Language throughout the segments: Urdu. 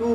2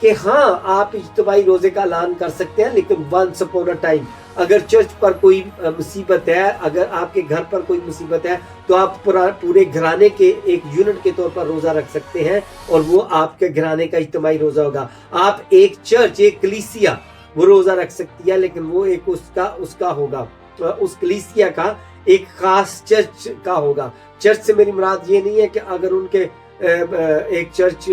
کہ ہاں آپ اجتماعی روزے کا اعلان کر سکتے ہیں، لیکن ونس اپون اے ٹائم اگر چرچ پر کوئی مصیبت ہے، اگر آپ کے گھر پر کوئی مصیبت ہے، تو آپ پورے گھرانے کے ایک یونٹ کے طور پر روزہ رکھ سکتے ہیں، اور وہ آپ کے گھرانے کا اجتماعی روزہ ہوگا۔ آپ ایک چرچ، ایک کلیسیا وہ روزہ رکھ سکتی ہے، لیکن وہ ایک اس کا ہوگا، اس کلیسیا کا ایک خاص چرچ کا ہوگا۔ چرچ سے میری مراد یہ نہیں ہے کہ اگر ان کے ایک چرچ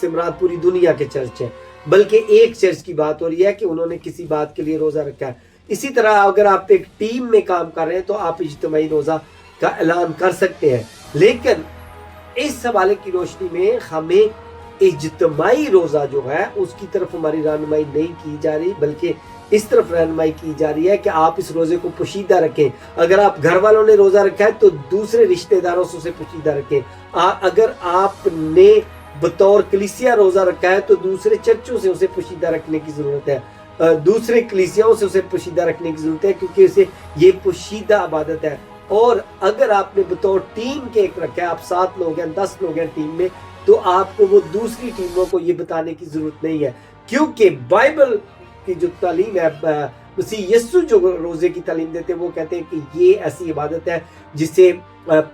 سے مراد پوری دنیا کے چرچ ہے، بلکہ ایک چرچ کی بات ہو رہی ہے کہ انہوں نے کسی بات کے لیے روزہ رکھا ہے۔ اسی طرح اگر آپ ایک ٹیم میں کام کر رہے ہیں تو آپ اجتماعی روزہ کا اعلان کر سکتے ہیں، لیکن اس حوالے کی روشنی میں ہمیں اجتماعی روزہ جو ہے اس کی طرف ہماری رہنمائی نہیں کی جا رہی، بلکہ اس طرف رہنمائی کی جا رہی ہے کہ آپ اس روزے کو پوشیدہ رکھیں۔ اگر آپ گھر والوں نے روزہ رکھا ہے تو دوسرے رشتہ داروں سے اسے پوشیدہ رکھیں۔ اگر آپ نے بطور کلیسیا روزہ رکھا ہے تو دوسرے چرچوں سے اسے پوشیدہ رکھنے کی ضرورت ہے، دوسرے کلیسیاؤں سے اسے پوشیدہ رکھنے کی ضرورت ہے، کیونکہ اسے یہ پوشیدہ عبادت ہے۔ اور اگر آپ نے بطور ٹیم کے ایک رکھا ہے، آپ 7 لوگ ہیں، 10 لوگ ہیں ٹیم میں، تو آپ کو وہ دوسری ٹیموں کو یہ بتانے کی ضرورت نہیں ہے، کیونکہ بائبل کی جو تعلیم ہے، مسیح یسوع جو روزے کی تعلیم دیتے ہیں، وہ کہتے ہیں کہ یہ ایسی عبادت ہے جسے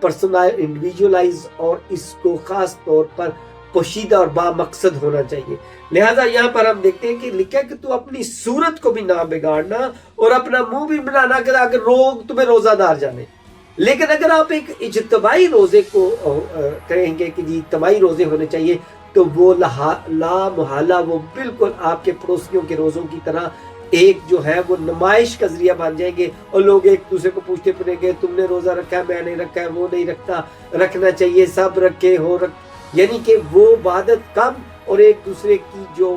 پرسنل انڈیویجولائز اور اس کو خاص طور پر پوشیدہ اور با مقصد ہونا چاہیے۔ لہٰذا یہاں پر ہم دیکھتے ہیں کہ لکھا ہے کہ تو اپنی صورت کو بھی نہ بگاڑنا اور اپنا منہ بھی بنانا کہ اگر لوگ تمہیں روزہ دار جانے۔ لیکن اگر آپ ایک اجتماعی روزے کو کہیں گے کہ جی اجتماعی روزے ہونے چاہیے، تو وہ لا محالہ وہ بالکل آپ کے پڑوسیوں کے روزوں کی طرح ایک جو ہے وہ نمائش کا ذریعہ بن جائیں گے، اور لوگ ایک دوسرے کو پوچھتے پھریں گے تم نے روزہ رکھا ہے، میں نہیں رکھا ہے، وہ نہیں رکھتا، رکھنا چاہیے، سب رکھے ہو یعنی کہ وہ عبادت کم اور ایک دوسرے کی جو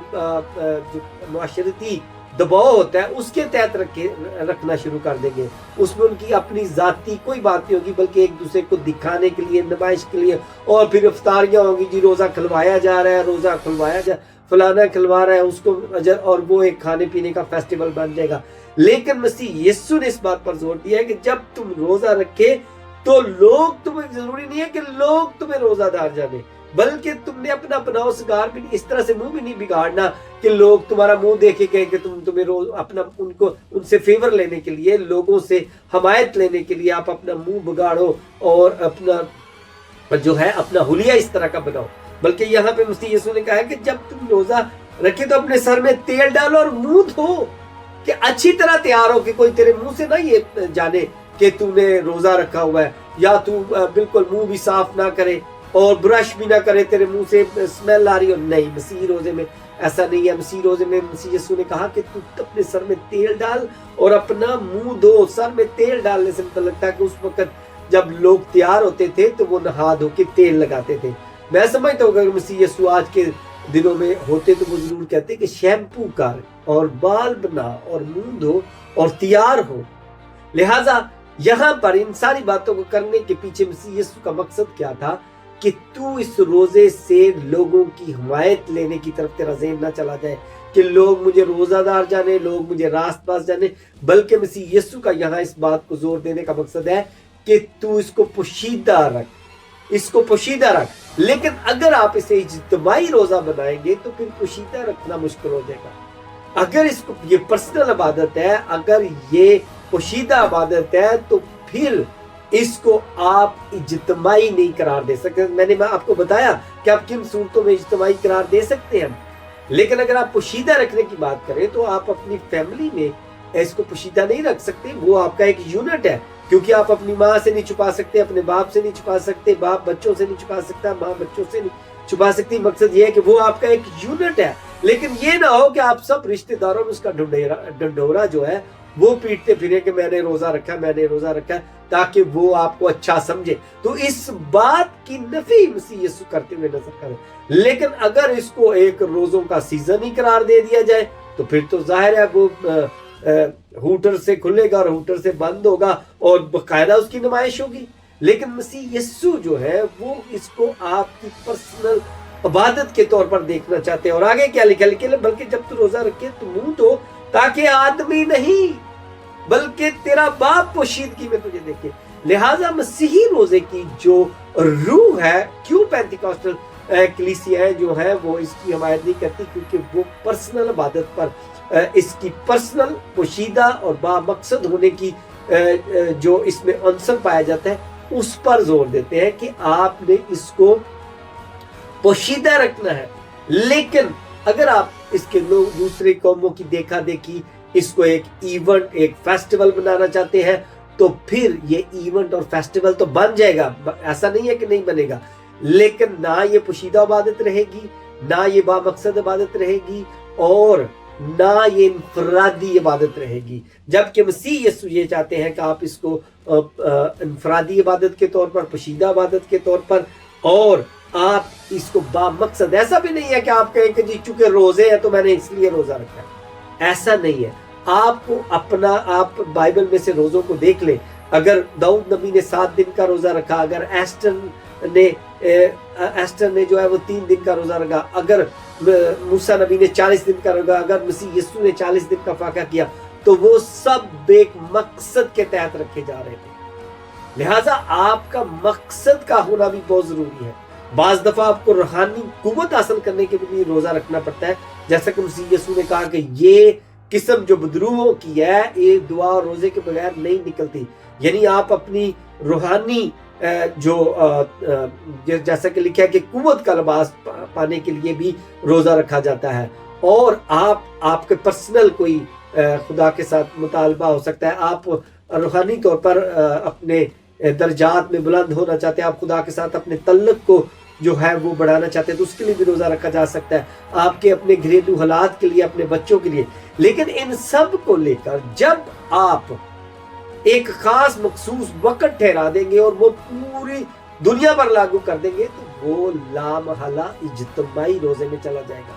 معاشرتی دباؤ ہوتا ہے اس کے تحت رکھنا شروع کر دیں گے۔ اس میں ان کی اپنی ذاتی کوئی بات نہیں ہوگی، بلکہ ایک دوسرے کو دکھانے کے لیے، نمائش کے لیے، اور پھر افطاریاں ہوں گی، جی روزہ کھلوایا جا رہا ہے، روزہ کھلوایا جا فلانا کھلوا رہا ہے، اس کو اجر، اور وہ ایک کھانے پینے کا فیسٹیول بن جائے گا۔ لیکن مسیح یسوع نے اس بات پر زور دیا ہے کہ جب تم روزہ رکھے تو لوگ تمہیں، ضروری نہیں ہے کہ لوگ تمہیں روزہ دار جانے، بلکہ تم نے اپنا بناؤ سگار بھی اس طرح سے منہ بھی نہیں بگاڑنا کہ لوگ تمہارا منہ دیکھے گئے کہ تمہیں روز اپنا ان سے فیور لینے کے لیے، لوگوں سے حمایت لینے کے لیے آپ اپنا منہ بگاڑو اور اپنا جو ہے اپنا حلیہ اس طرح کا بناؤ۔ بلکہ یہاں پہ مسیح یسوع نے کہا ہے کہ جب تم روزہ رکھے تو اپنے سر میں تیل ڈالو اور منہ دھو، کہ اچھی طرح تیار ہو، کہ کوئی تیرے منہ سے نہ یہ جانے کہ تم نے روزہ رکھا ہوا ہے، یا تو بالکل منہ بھی صاف نہ کرے اور برش بھی نہ کرے، تیرے منہ سے اسمیل آ رہی ہو۔ نہیں، مسیح روزے میں ایسا نہیں ہے۔ مسیح روزے میں مسیح یسوع نے کہا کہ تو اپنے سر میں تیل ڈال اور اپنا منہ دھو۔ سر میں تیل ڈالنے سے مطلب لگتا ہے کہ اس وقت جب لوگ تیار ہوتے تھے تو وہ نہا دھو کے تیل لگاتے تھے۔ میں سمجھتا ہوں کہ اگر مسیح یسوع آج کے دنوں میں ہوتے تو وہ ضرور کہتے کہ شیمپو کر اور بال بنا اور منہ دھو اور تیار ہو۔ لہٰذا یہاں پر ان ساری باتوں کو کرنے کے پیچھے مسیح یسوع کا مقصد کیا تھا کہ تو اس روزے سے لوگوں کی حمایت لینے کی طرف تیرا ذہن نہ چلا جائے کہ لوگ مجھے روزہ دار جانے، لوگ مجھے راست باز جانے، بلکہ مسیح یسوع کا یہاں اس بات کو زور دینے کا مقصد ہے کہ تو اس کو پوشیدہ رکھ، اس کو پوشیدہ رکھ۔ لیکن اگر آپ اسے اجتماعی روزہ بنائیں گے تو پھر پوشیدہ رکھنا مشکل ہو جائے گا۔ اگر اس کو یہ پرسنل عبادت ہے، اگر یہ پوشیدہ عبادت ہے، تو پھر اس کو آپ اجتماعی نہیں قرار دے سکتے۔ میں نے آپ کو بتایا کہ آپ کن صورتوں میں اجتماعی قرار دے سکتے ہیں، لیکن اگر آپ پوشیدہ رکھنے کی بات کریں تو آپ اپنی فیملی میں اس کو پوشیدہ نہیں رکھ سکتے۔ وہ آپ کا ایک یونٹ ہے، کیونکہ آپ اپنی ماں سے نہیں چھپا سکتے، اپنے باپ سے نہیں چھپا سکتے، باپ بچوں سے نہیں چھپا سکتا، ماں بچوں سے نہیں چھپا سکتی۔ مقصد یہ ہے کہ وہ آپ کا ایک یونٹ ہے، لیکن یہ نہ ہو کہ آپ سب رشتہ داروں میں اس کا ڈنڈورا جو ہے وہ پیٹتے پھرے کہ میں نے روزہ رکھا، میں نے روزہ رکھا، تاکہ وہ آپ کو اچھا سمجھے۔ تو اس بات کی نفی مسیح یسوع کرتے ہوئے نظر کرے۔ لیکن اگر اس کو ایک روزوں کا سیزن ہی قرار دے دیا جائے تو پھر تو ظاہر ہے وہ ہوٹر سے کھلے گا اور ہوٹر سے بند ہوگا اور باقاعدہ اس کی نمائش ہوگی۔ لیکن مسیح یسوع جو ہے وہ اس کو آپ کی پرسنل عبادت کے طور پر دیکھنا چاہتے ہیں۔ اور آگے کیا لکھا، بلکہ جب تو روزہ رکھے تو منہ دھو، تاکہ آدمی نہیں بلکہ تیرا باپ پوشیدگی میں تجھے دیکھے۔ لہٰذا مسیحی روزے کی جو روح ہے، کیوں پینتیکوسٹل کلیسیاں جو ہیں وہ اس کی حمایت نہیں کرتی، کیونکہ وہ پرسنل عبادت پر، اس کی پرسنل پوشیدہ اور بامقصد ہونے کی جو اس میں عنصر پایا جاتا ہے اس پر زور دیتے ہیں کہ آپ نے اس کو پوشیدہ رکھنا ہے۔ لیکن اگر آپ اس کے لوگ دوسری قوموں کی دیکھا دیکھی اس کو ایک ایونٹ، ایک فیسٹیول بنانا چاہتے ہیں، تو پھر یہ ایونٹ اور فیسٹیول تو بن جائے گا، ایسا نہیں ہے کہ نہیں بنے گا، لیکن نہ یہ پوشیدہ عبادت رہے گی، نہ یہ بامقصد عبادت رہے گی، اور نہ یہ انفرادی عبادت رہے گی۔ جبکہ مسیح یسوع یہ چاہتے ہیں کہ آپ اس کو انفرادی عبادت کے طور پر، پوشیدہ عبادت کے طور پر، اور آپ اس کو بامقصد، ایسا بھی نہیں ہے کہ آپ کہیں کہ جی چونکہ روزے ہیں تو میں نے اس لیے روزہ رکھا ہے، ایسا نہیں ہے۔ آپ کو اپنا، آپ بائبل میں سے روزوں کو دیکھ لیں، اگر داؤد نبی نے 7 دن کا روزہ رکھا، اگر ایسٹر نے جو ہے وہ 3 دن کا روزہ رکھا، اگر موسیٰ نبی نے 40 دن کا رکھا، اگر مسیح یسوع نے 40 دن کا فاقہ کیا، تو وہ سب ایک مقصد کے تحت رکھے جا رہے تھے۔ لہٰذا آپ کا مقصد کا ہونا بھی بہت ضروری ہے۔ بعض دفعہ آپ کو روحانی قوت حاصل کرنے کے لیے روزہ رکھنا پڑتا ہے، جیسا کہ مسیح یسوع نے کہا کہ یہ قسم جو بدروہوں کی ہے یہ دعا اور روزے کے بغیر نہیں نکلتی۔ یعنی آپ اپنی روحانی جو جیسا کہ لکھا ہے کہ قوت کا لباس پانے کے لیے بھی روزہ رکھا جاتا ہے، اور آپ کے پرسنل کوئی خدا کے ساتھ مطالبہ ہو سکتا ہے، آپ روحانی طور پر اپنے درجات میں بلند ہونا چاہتے ہیں، آپ خدا کے ساتھ اپنے تعلق کو جو ہے وہ بڑھانا چاہتے ہیں، تو اس کے لیے بھی روزہ رکھا جا سکتا ہے، آپ کے اپنے گھریلو حالات کے لیے، اپنے بچوں کے لیے۔ لیکن ان سب کو لے کر جب آپ ایک خاص مخصوص وقت ٹھہرا دیں گے اور وہ پوری دنیا پر لاگو کر دیں گے، تو وہ لامحالہ اجتماعی روزے میں چلا جائے گا۔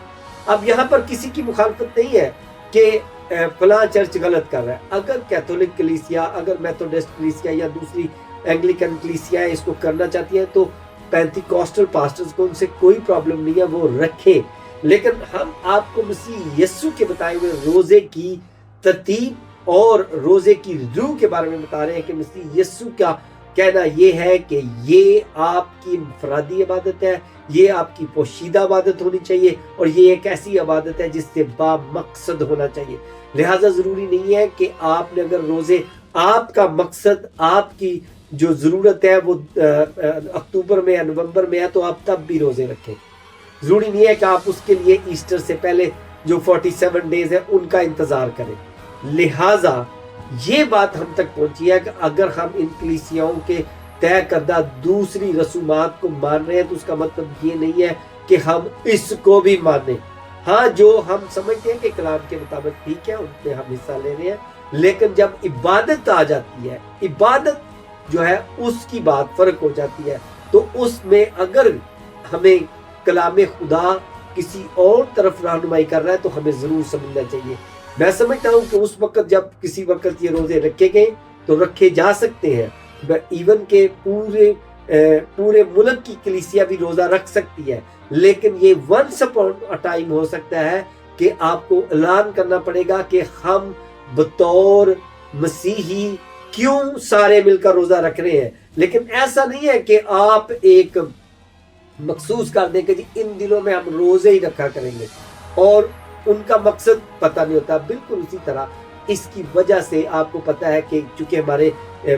اب یہاں پر کسی کی مخالفت نہیں ہے کہ فلاں چرچ غلط کر رہا ہے۔ اگر کیتھولک کلیسیا، اگر میتھوڈسٹ کلیسیا یا دوسری اینگلیکن کلیسیا اس کو کرنا چاہتی ہیں، تو پینتیکوسٹل پاسٹرز کو ان سے کوئی پرابلم نہیں ہے، وہ رکھیں۔ لیکن ہم آپ کو مسیح یسوع کے بتائے ہوئے روزے کی ترتیب اور روزے کی روح کے بارے میں بتا رہے ہیں کہ مسیح یسوع کا کہنا یہ ہے کہ یہ آپ کی انفرادی عبادت ہے، یہ آپ کی پوشیدہ عبادت ہونی چاہیے، اور یہ ایک ایسی عبادت ہے جس سے بامقصد ہونا چاہیے۔ لہٰذا ضروری نہیں ہے کہ آپ نے اگر روزے، آپ کا مقصد، آپ کی جو ضرورت ہے وہ اکتوبر میں یا نومبر میں ہے، تو آپ تب بھی روزے رکھیں۔ ضروری نہیں ہے کہ آپ اس کے لیے ایسٹر سے پہلے جو 47 ڈیز ہے ان کا انتظار کریں۔ لہٰذا یہ بات ہم تک پہنچی ہے کہ اگر ہم ان کلیسیاؤں کے طے کردہ دوسری رسومات کو مان رہے ہیں، تو اس کا مطلب یہ نہیں ہے کہ ہم اس کو بھی مانیں۔ ہاں، جو ہم سمجھتے ہیں کہ کلام کے مطابق ٹھیک ہے، ان میں ہم حصہ لے رہے ہیں، لیکن جب عبادت آ جاتی ہے، عبادت جو ہے اس کی بات فرق ہو جاتی ہے، تو اس میں اگر ہمیں کلام خدا کسی اور طرف رہنمائی کر رہا ہے تو ہمیں ضرور سمجھنا چاہیے۔ میں سمجھتا ہوں کہ اس وقت جب کسی وقت یہ روزے رکھے گئے تو رکھے جا سکتے ہیں، ایون کہ پورے ملک کی کلیسیا بھی روزہ رکھ سکتی ہے، لیکن یہ ونس اپون اے ٹائم ہو سکتا ہے کہ آپ کو اعلان کرنا پڑے گا کہ ہم بطور مسیحی کیوں سارے مل کر روزہ رکھ رہے ہیں۔ لیکن ایسا نہیں ہے کہ آپ ایک مخصوص کر دیں کہ جی ان دنوں میں ہم روزے ہی رکھا کریں گے، اور ان کا مقصد پتہ نہیں ہوتا۔ بالکل اسی طرح اس کی وجہ سے آپ کو پتہ ہے کہ چونکہ ہمارے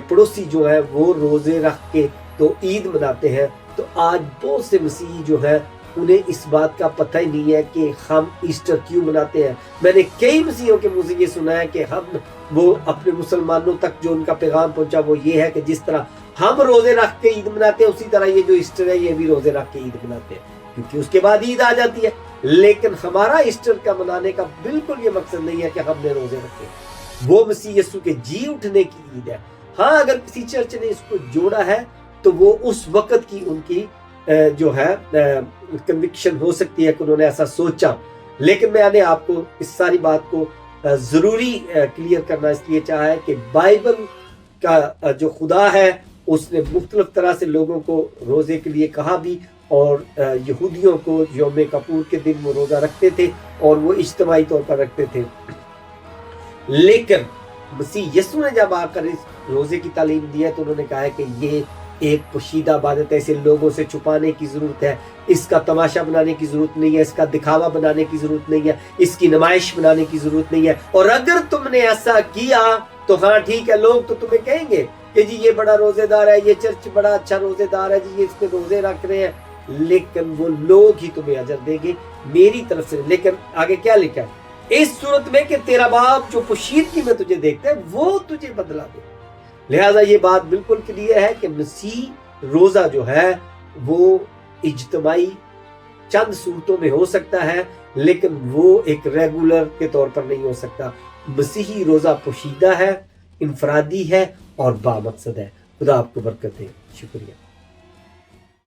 پڑوسی جو ہیں وہ روزے رکھ کے تو عید مناتے ہیں، تو آج بہت سے مسیحی جو ہیں انہیں اس بات کا پتہ ہی نہیں ہے کہ ہم ایسٹر کیوں مناتے ہیں۔ میں نے کئی مسیحیوں کے منہ سے یہ سنا ہے کہ ہم وہ اپنے مسلمانوں تک جو ان کا پیغام پہنچا وہ یہ ہے کہ جس طرح ہم روزے رکھ کے عید مناتے ہیں، اسی طرح یہ جو ایسٹر ہے یہ بھی روزے رکھ کے عید مناتے ہیں، کیونکہ اس کے بعد عید آ جاتی ہے۔ لیکن ہمارا ایسٹر کا منانے کا بالکل یہ مقصد نہیں ہے کہ ہم نے روزے رکھے، وہ مسیح یسوع کے جی اٹھنے کی عید ہے۔ ہاں، اگر کسی چرچ نے اس کو جوڑا ہے تو وہ اس وقت کی ان کی جو ہے کنوکشن ہو سکتی ہے کہ انہوں نے ایسا سوچا، لیکن میں نے آپ کو اس ساری بات کو ضروری کلیئر کرنا اس لیے چاہا ہے کہ بائبل کا جو خدا ہے اس نے مختلف طرح سے لوگوں کو روزے کے لیے کہا بھی، اور یہودیوں کو یوم کپور کے دن وہ روزہ رکھتے تھے اور وہ اجتماعی طور پر رکھتے تھے۔ لیکن مسیح یسوع نے جب آ کر اس روزے کی تعلیم دی ہے تو انہوں نے کہا ہے کہ یہ ایک پوشیدہ عبادت ہے، اسے لوگوں سے چھپانے کی ضرورت ہے، اس کا تماشا بنانے کی ضرورت نہیں ہے، اس کا دکھاوا بنانے کی ضرورت نہیں ہے، اس کی نمائش بنانے کی ضرورت نہیں ہے۔ اور اگر تم نے ایسا کیا تو ہاں ٹھیک ہے، لوگ تو تمہیں کہیں گے کہ جی یہ بڑا روزے دار ہے، یہ چرچ بڑا اچھا روزے دار ہے، جی یہ اس پہ روزے رکھ رہے ہیں، لیکن وہ لوگ ہی تمہیں اجر دیں گے میری طرف سے۔ لیکن آگے کیا لکھا ہے؟ اس صورت میں کہ تیرا باپ جو پوشیدگی میں تجھے دیکھتا ہے وہ تجھے بدلہ دے۔ لہٰذا یہ بات بالکل کلیئر ہے کہ مسیح روزہ جو ہے وہ اجتماعی چند صورتوں میں ہو سکتا ہے، لیکن وہ ایک ریگولر کے طور پر نہیں ہو سکتا۔ مسیحی روزہ پوشیدہ ہے، انفرادی ہے اور بامقصد ہے۔ خدا آپ کو برکت دے۔ شکریہ۔